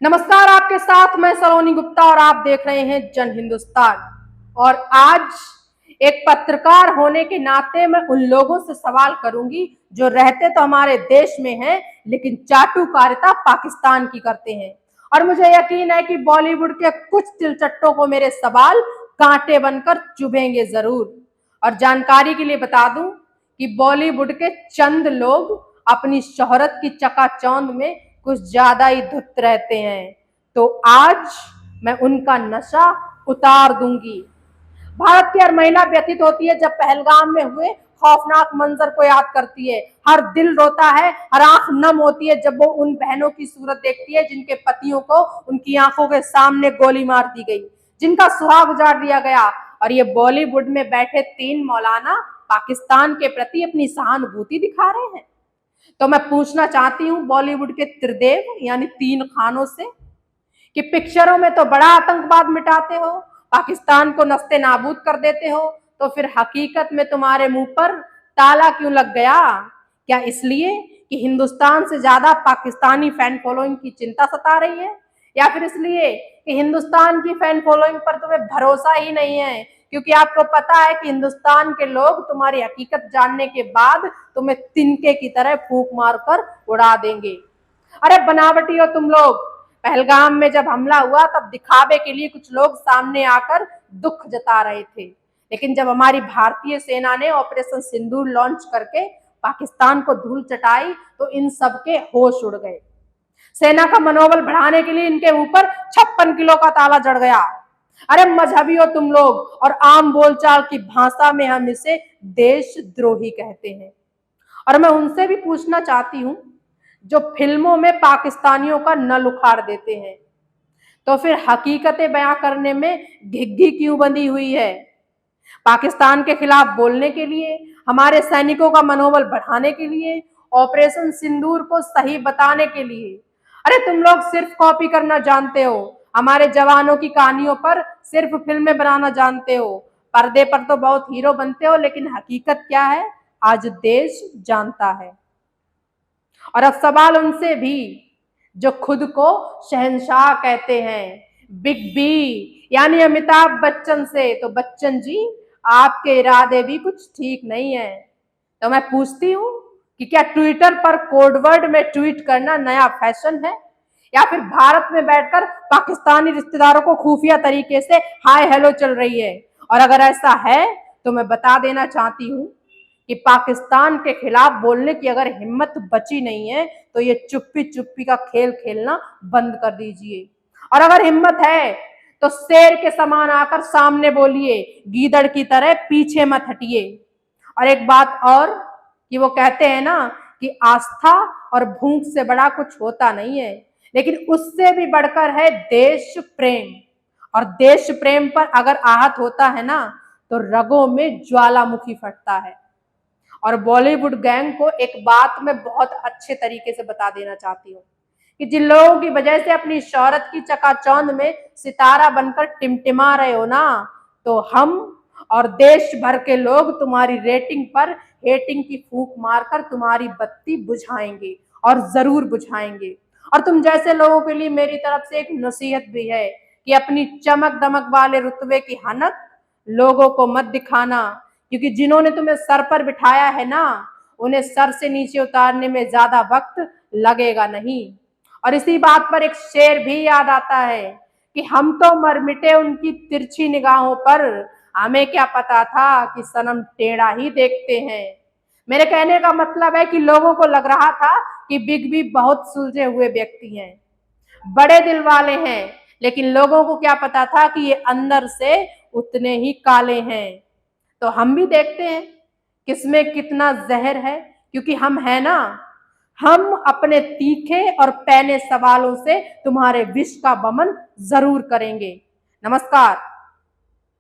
नमस्कार, आपके साथ मैं सलोनी गुप्ता और आप देख रहे हैं जन हिंदुस्तान। और आज एक पत्रकार होने के नाते मैं उन लोगों से सवाल करूंगी जो रहते तो हमारे देश में हैं लेकिन चाटुकारिता पाकिस्तान की करते हैं। और मुझे यकीन है कि बॉलीवुड के कुछ तिलचट्टों को मेरे सवाल कांटे बनकर चुभेंगे जरूर। और जानकारी के लिए बता दूं कि बॉलीवुड के चंद लोग अपनी शोहरत की चकाचौंध में कुछ ज्यादा ही धुत रहते हैं, तो आज मैं उनका नशा उतार दूंगी। भारत की हर महिला व्यथित होती है जब पहलगाम में हुए खौफनाक मंजर को याद करती है। हर दिल रोता है, हर आंख नम होती है जब वो उन बहनों की सूरत देखती है जिनके पतियों को उनकी आंखों के सामने गोली मार दी गई, जिनका सुहाग उजाड़ दिया गया। और ये बॉलीवुड में बैठे 3 मौलाना पाकिस्तान के प्रति अपनी सहानुभूति दिखा रहे हैं। तो मैं पूछना चाहती हूँ बॉलीवुड के त्रिदेव यानी 3 खानों से कि पिक्चरों में तो बड़ा आतंकवाद मिटाते हो, पाकिस्तान को नस्ते नाबूद कर देते हो, तो फिर हकीकत में तुम्हारे मुंह पर ताला क्यों लग गया? क्या इसलिए कि हिंदुस्तान से ज्यादा पाकिस्तानी फैन फॉलोइंग की चिंता सता रही है, या फिर इसलिए कि हिंदुस्तान की फैन फॉलोइंग पर तुम्हें भरोसा ही नहीं है क्योंकि आपको पता है कि हिंदुस्तान के लोग तुम्हारी हकीकत जानने के बाद तुम्हें तिनके की तरह फूंक मारकर उड़ा देंगे? अरे बनावटी हो तुम लोग। पहलगाम में जब हमला हुआ तब दिखावे के लिए कुछ लोग सामने आकर दुख जता रहे थे, लेकिन जब हमारी भारतीय सेना ने ऑपरेशन सिंदूर लॉन्च करके पाकिस्तान को धूल चटाई तो इन सब के होश उड़ गए। सेना का मनोबल बढ़ाने के लिए इनके ऊपर 56 किलो का ताला जड़ गया। अरे मजहबी हो तुम लोग, और आम बोलचाल की भाषा में हम इसे देशद्रोही कहते हैं। और मैं उनसे भी पूछना चाहती हूँ जो फिल्मों में पाकिस्तानियों का नल उखाड़ देते हैं, तो फिर हकीकतें बयां करने में घिघी क्यों बंधी हुई है? पाकिस्तान के खिलाफ बोलने के लिए, हमारे सैनिकों का मनोबल बढ़ाने के लिए, ऑपरेशन सिंदूर को सही बताने के लिए। अरे तुम लोग सिर्फ कॉपी करना जानते हो, हमारे जवानों की कहानियों पर सिर्फ फिल्में बनाना जानते हो। पर्दे पर तो बहुत हीरो बनते हो, लेकिन हकीकत क्या है आज देश जानता है। और अब सवाल उनसे भी जो खुद को शहंशाह कहते हैं, बिग बी यानी अमिताभ बच्चन से। तो बच्चन जी, आपके इरादे भी कुछ ठीक नहीं है। तो मैं पूछती हूँ कि क्या ट्विटर पर कोडवर्ड में ट्वीट करना नया फैशन है, या फिर भारत में बैठकर पाकिस्तानी रिश्तेदारों को खुफिया तरीके से हाय हेलो चल रही है? और अगर ऐसा है तो मैं बता देना चाहती हूँ कि पाकिस्तान के खिलाफ बोलने की अगर हिम्मत बची नहीं है तो ये चुप्पी चुप्पी का खेल खेलना बंद कर दीजिए। और अगर हिम्मत है तो शेर के समान आकर सामने बोलिए, गीदड़ की तरह पीछे मत हटिए। और एक बात और कि वो कहते हैं ना कि आस्था और भूख से बड़ा कुछ होता नहीं है, लेकिन उससे भी बढ़कर है देश प्रेम। और देश प्रेम पर अगर आहत होता है ना तो रगों में ज्वालामुखी फटता है। और बॉलीवुड गैंग को एक बात मैं बहुत अच्छे तरीके से बता देना चाहती हूँ कि जिन लोगों की वजह से अपनी शोहरत की चकाचौंध में सितारा बनकर टिमटिमा रहे हो ना, तो हम और देश भर के लोग तुम्हारी रेटिंग पर हेटिंग की फूंक मारकर तुम्हारी बत्ती बुझाएंगे, और जरूर बुझाएंगे। और तुम जैसे लोगों के लिए मेरी तरफ से एक नसीहत भी है कि अपनी चमक दमक वाले रुतबे की हनक लोगों को मत दिखाना, क्योंकि जिन्होंने तुम्हें सर पर बिठाया है ना, उन्हें सर से नीचे उतारने में ज्यादा वक्त लगेगा नहीं। और इसी बात पर एक शेर भी याद आता है कि हम तो मर मिटे उनकी तिरछी निगाहों पर, हमें क्या पता था कि सनम टेढ़ा ही देखते हैं। मेरे कहने का मतलब है कि लोगों को लग रहा था कि बिग बी बहुत सुलझे हुए व्यक्ति हैं, बड़े दिल वाले हैं, लेकिन लोगों को क्या पता था कि ये अंदर से उतने ही काले हैं। तो हम भी देखते हैं किसमें कितना जहर है, क्योंकि हम है ना, हम अपने तीखे और पैने सवालों से तुम्हारे विष का वमन जरूर करेंगे। नमस्कार।